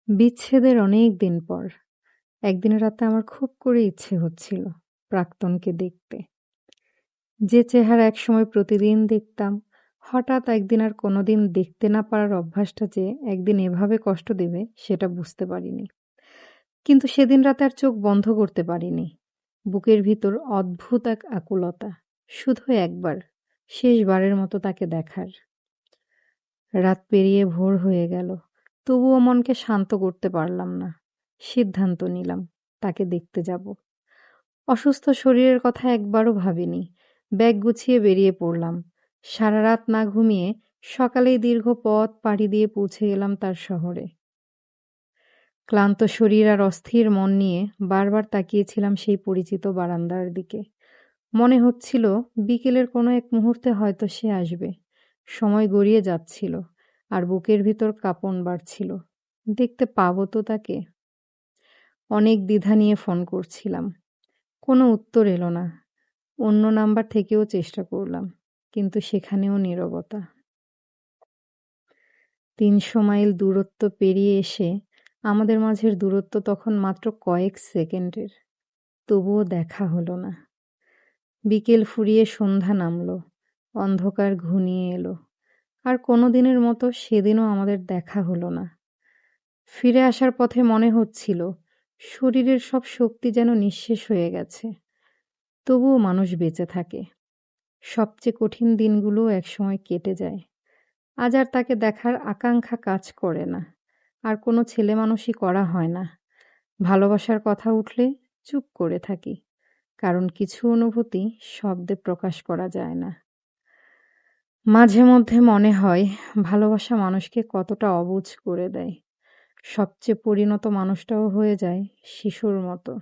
বিচ্ছেদের অনেক দিন পর একদিন রাতে আমার খুব করে ইচ্ছে হচ্ছিল প্রাক্তনকে দেখতে। যে চেহারা একসময় প্রতিদিন দেখতাম, হঠাৎ একদিন আর কোনোদিন দেখতে না পারার অভ্যাসটা যে একদিন এভাবে কষ্ট দেবে সেটা বুঝতে পারিনি। কিন্তু সেদিন রাতে আর চোখ বন্ধ করতে পারিনি। বুকের ভিতর অদ্ভুত এক আকুলতা, শুধু একবার, শেষবারের মতো তাকে দেখার। রাত পেরিয়ে ভোর হয়ে গেল, তবুও মনকে শান্ত করতে পারলাম না। সিদ্ধান্ত নিলাম তাকে দেখতে যাব। অসুস্থ শরীরের কথা একবারও ভাবিনি। ব্যাগ গুছিয়ে বেরিয়ে পড়লাম। সারা রাত না ঘুমিয়ে সকালেই দীর্ঘ পথ পাড়ি দিয়ে পৌঁছে গেলাম তার শহরে। ক্লান্ত শরীর আর অস্থির মন নিয়ে বারবার তাকিয়েছিলাম সেই পরিচিত বারান্দার দিকে। মনে হচ্ছিল বিকেলের কোনো এক মুহূর্তে হয়তো সে আসবে। সময় গড়িয়ে যাচ্ছিল আর বুকের ভিতর কাঁপন বাড়ছিল। দেখতে পাবো তো তাকে? অনেক দ্বিধা নিয়ে ফোন করছিলাম, কোনো উত্তর এলো না। অন্য নাম্বার থেকেও চেষ্টা করলাম, কিন্তু সেখানেও নীরবতা। ৩০০ মাইল দূরত্ব পেরিয়ে এসে আমাদের মাঝের দূরত্ব তখন মাত্র কয়েক সেকেন্ডের। তবুও দেখা হলো না। বিকেল ফুরিয়ে সন্ধ্যা নামলো, অন্ধকার ঘনিয়ে এলো। আর কোনো দিনের মতো সেদিনও আমাদের দেখা হলো না। ফিরে আসার পথে মনে হচ্ছিল শরীরের সব শক্তি যেন নিঃশেষ হয়ে গেছে। তবুও মানুষ বেঁচে থাকে। সবচেয়ে কঠিন দিনগুলোও একসময় কেটে যায়। আজ আর তাকে দেখার আকাঙ্ক্ষা কাজ করে না। আর কোনো ছেলেমানুষি করা হয় না। ভালোবাসার কথা উঠলে চুপ করে থাকি। কারণ কিছু অনুভূতি শব্দে প্রকাশ করা যায় না। মাঝে মধ্যে মনে হয় ভালোবাসা মানুষকে কতটা অবুঝ করে দেয়। সবচেয়ে পরিণত মানুষটাও হয়ে যায় শিশুর মতো।